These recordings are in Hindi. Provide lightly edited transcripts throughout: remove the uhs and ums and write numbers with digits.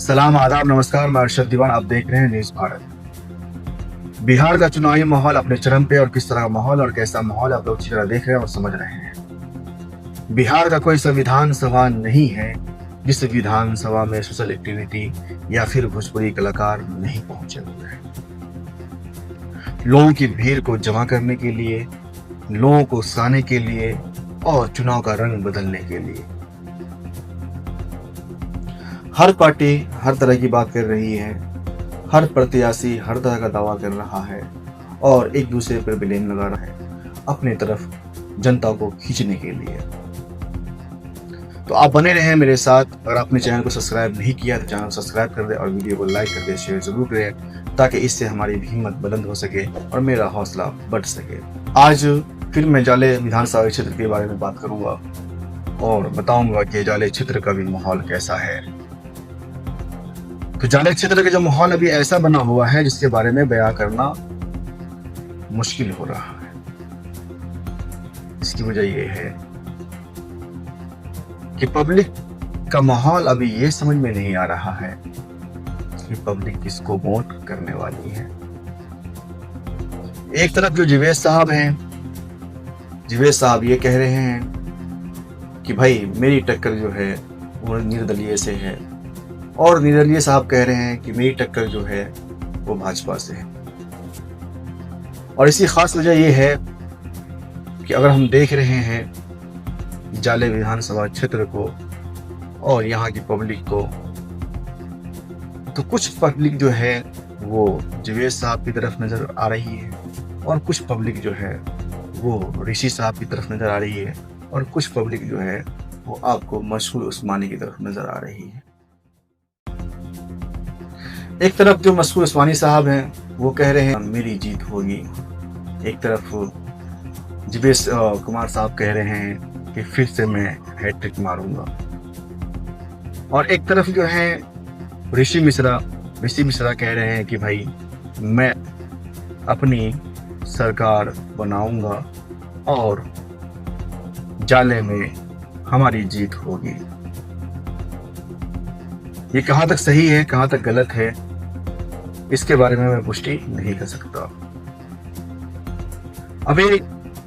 सलाम, आदाब, नमस्कार। मैं अरशद दीवान, आप देख रहे हैं न्यूज़ भारत। बिहार का चुनावी माहौल अपने चरम पे और किस तरह का माहौल और कैसा माहौल आप लोग अच्छी तरह देख रहे हैं और समझ रहे हैं। बिहार का कोई संविधान सभा नहीं है जिस विधानसभा में सोशल एक्टिविटी या फिर भोजपुरी कलाकार नहीं पहुंचे हुए हैं। लोगों की भीड़ को जमा करने के लिए, लोगों को उकसाने के लिए और चुनाव का रंग बदलने के लिए हर पार्टी हर तरह की बात कर रही है, हर प्रत्याशी हर तरह का दावा कर रहा है और एक दूसरे पर ब्लेम लगा रहा है अपने तरफ जनता को खींचने के लिए। तो आप बने रहें मेरे साथ। अगर आपने चैनल को सब्सक्राइब नहीं किया तो चैनल को सब्सक्राइब कर दे और वीडियो को लाइक कर दे, शेयर जरूर करें ताकि इससे हमारी भी हिम्मत बुलंद हो सके और मेरा हौसला बढ़ सके। आज फिर मैं जाले विधानसभा क्षेत्र के बारे में बात करूंगा और बताऊंगा कि जाले क्षेत्र का भी माहौल कैसा है। तो जाले क्षेत्र का जो माहौल अभी ऐसा बना हुआ है जिसके बारे में बयां करना मुश्किल हो रहा है। इसकी वजह यह है कि पब्लिक का माहौल अभी ये समझ में नहीं आ रहा है कि पब्लिक किसको वोट करने वाली है। एक तरफ जो जिवेश साहब हैं, जिवेश साहब ये कह रहे हैं कि भाई मेरी टक्कर जो है वो निर्दलीय से है और निर्दलीय साहब कह रहे हैं कि मेरी टक्कर जो है वो भाजपा से है। और इसी खास वजह यह है कि अगर हम देख रहे हैं जाले विधानसभा क्षेत्र को और यहाँ की पब्लिक को, तो कुछ पब्लिक जो है वो जिवेश साहब की तरफ नजर आ रही है और कुछ पब्लिक जो है वो ऋषि साहब की तरफ नजर आ रही है और कुछ पब्लिक जो है वो आपको मशहूर उस्मानी की तरफ नजर आ रही है। एक तरफ जो मशहूर उस्मानी साहब हैं वो कह रहे हैं मेरी जीत होगी, एक तरफ जिवेश कुमार साहब कह रहे हैं कि फिर से मैं हैट्रिक मारूंगा और एक तरफ जो है ऋषि मिश्रा कह रहे हैं कि भाई मैं अपनी सरकार बनाऊंगा और जाले में हमारी जीत होगी। ये कहां तक सही है कहां तक गलत है इसके बारे में मैं पुष्टि नहीं कर सकता। अभी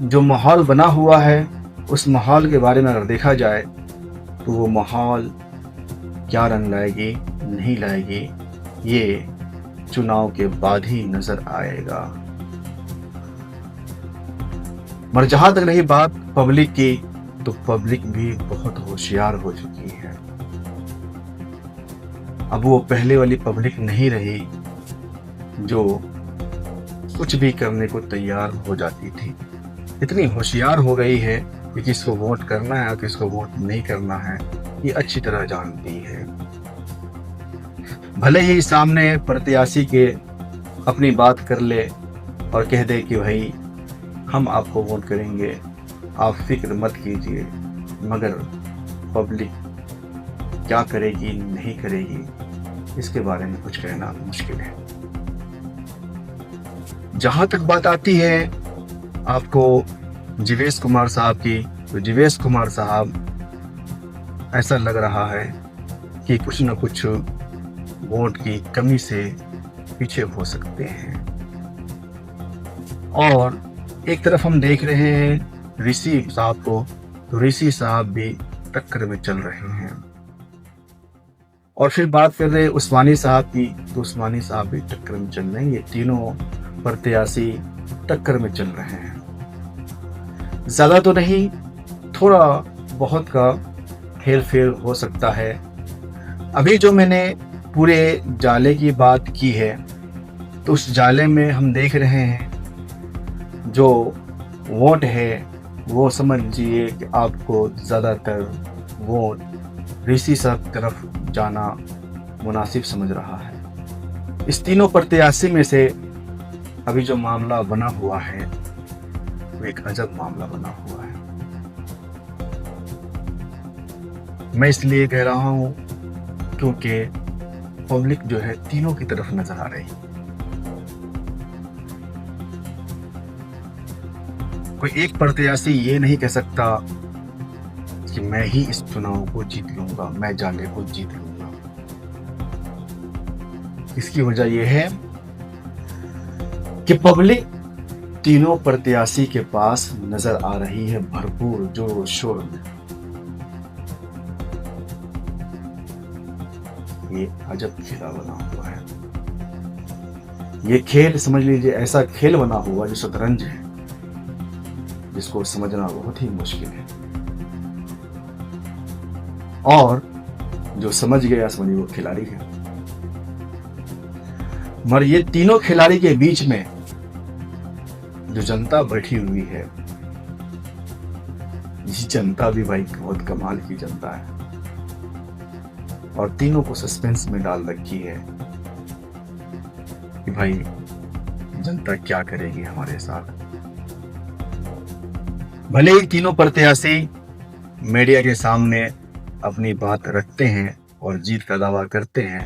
जो माहौल बना हुआ है उस माहौल के बारे में अगर देखा जाए तो वो माहौल क्या रंग लाएगी नहीं लाएगी ये चुनाव के बाद ही नजर आएगा। मगर जहां तक रही बात पब्लिक की, तो पब्लिक भी बहुत होशियार हो चुकी है। अब वो पहले वाली पब्लिक नहीं रही जो कुछ भी करने को तैयार हो जाती थी। इतनी होशियार हो गई है कि किसको वोट करना है और किसको वोट नहीं करना है ये अच्छी तरह जानती है। भले ही सामने प्रत्याशी के अपनी बात कर ले और कह दे कि भाई हम आपको वोट करेंगे, आप फिक्र मत कीजिए, मगर पब्लिक क्या करेगी नहीं करेगी इसके बारे में कुछ कहना मुश्किल है। जहां तक बात आती है आपको जिवेश कुमार साहब की, तो जिवेश कुमार साहब ऐसा लग रहा है कि कुछ न कुछ वोट की कमी से पीछे हो सकते हैं। और एक तरफ हम देख रहे हैं ऋषि साहब को, तो ऋषि साहब भी टक्कर में चल रहे हैं। और फिर बात कर रहे हैं उस्मानी साहब की, तो उस्मानी साहब भी टक्कर में चल रहे हैं। ये तीनों प्रत्याशी टक्कर में चल रहे हैं। ज्यादा तो नहीं, थोड़ा बहुत का हेर फेर हो सकता है। अभी जो मैंने पूरे जाले की बात की है तो उस जाले में हम देख रहे हैं जो वोट है वो समझिए कि आपको ज़्यादातर वोट ऋषि साहब की तरफ जाना मुनासिब समझ रहा है। इस तीनों प्रत्याशी में से अभी जो मामला बना हुआ है वो एक अजब मामला बना हुआ है। मैं इसलिए कह रहा हूं क्योंकि पब्लिक जो है तीनों की तरफ नजर आ रही है। कोई एक प्रत्याशी ये नहीं कह सकता कि मैं ही इस चुनाव को जीत लूंगा, मैं जाले को जीत लूंगा। इसकी वजह यह है कि पब्लिक तीनों प्रत्याशी के पास नजर आ रही है भरपूर जोर शोर में। ये अजब खेला बना हुआ है। ये खेल समझ लीजिए ऐसा खेल बना हुआ जो शतरंज है, जिसको समझना बहुत ही मुश्किल है। और जो समझ गया समझिए वो खिलाड़ी है। मगर ये तीनों खिलाड़ी के बीच में जो जनता बैठी हुई है, ये जनता भी भाई बहुत कमाल की जनता है और तीनों को सस्पेंस में डाल रखी है कि भाई जनता क्या करेगी हमारे साथ। भले ही तीनों प्रत्याशी मीडिया के सामने अपनी बात रखते हैं और जीत का दावा करते हैं,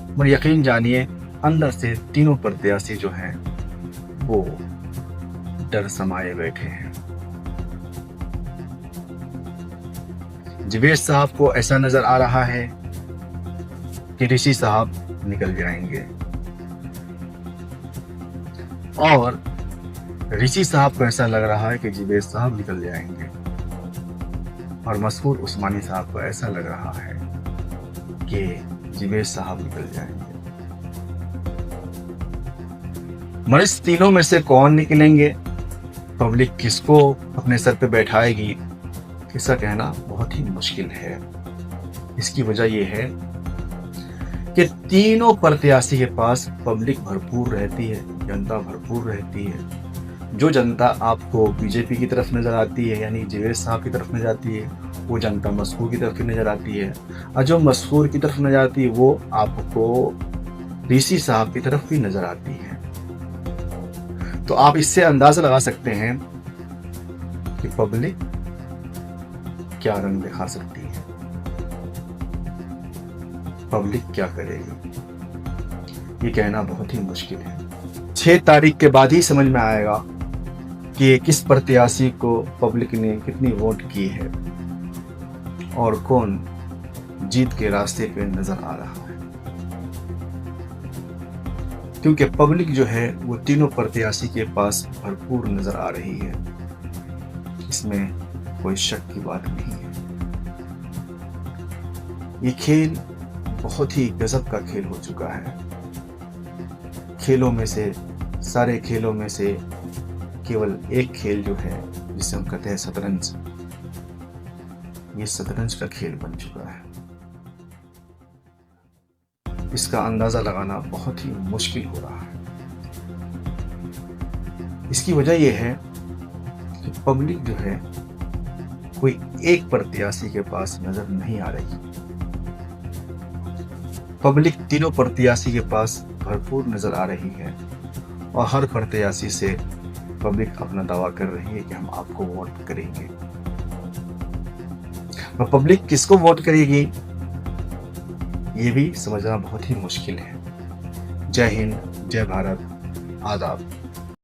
मगर यकीन जानिए अंदर से तीनों प्रत्याशी जो हैं वो डर समाये बैठे हैं। जिवेश साहब को ऐसा नजर आ रहा है कि ऋषि साहब निकल जाएंगे और ऋषि साहब को ऐसा लग रहा है कि जिवेश साहब निकल जाएंगे और मसरूर उस्मानी साहब को ऐसा लग रहा है कि जिवेश साहब निकल जाएंगे। मगर इस तीनों में से कौन निकलेंगे, पब्लिक किसको अपने सर पे बैठाएगी, इसका कहना बहुत ही मुश्किल है। इसकी वजह यह है कि तीनों प्रत्याशी के पास पब्लिक भरपूर रहती है, जनता भरपूर रहती है। जो जनता आपको बीजेपी की तरफ नजर आती है यानी जिवेश साहब की तरफ नजर आती है, वो जनता मसरूर की तरफ नजर आती है, और जो मसरूर की तरफ नजर आती है वो आपको ऋषि साहब की तरफ भी नजर आती है। तो आप इससे अंदाजा लगा सकते हैं कि पब्लिक क्या रंग दिखा सकती है, पब्लिक क्या करेगी, ये कहना बहुत ही मुश्किल है। 6 तारीख के बाद ही समझ में आएगा कि किस प्रत्याशी को पब्लिक ने कितनी वोट की है और कौन जीत के रास्ते पे नजर आ रहा है। क्योंकि पब्लिक जो है वो तीनों प्रत्याशी के पास भरपूर नजर आ रही है, इसमें कोई शक की बात नहीं है। ये खेल बहुत ही गजब का खेल हो चुका है। खेलों में से, सारे खेलों में से केवल एक खेल जो है जिसे हम कहते हैं शतरंज, ये शतरंज का खेल बन चुका है। इसका अंदाजा लगाना बहुत ही मुश्किल हो रहा है। इसकी वजह यह है कि पब्लिक जो है कोई एक प्रत्याशी के पास नजर नहीं आ रही। पब्लिक तीनों प्रत्याशी के पास भरपूर नजर आ रही है और हर प्रत्याशी से पब्लिक अपना दावा कर रही है कि हम आपको वोट करेंगे। और पब्लिक किसको वोट करेगी ये भी समझना बहुत ही मुश्किल है। जय हिंद, जय भारत, आदाब।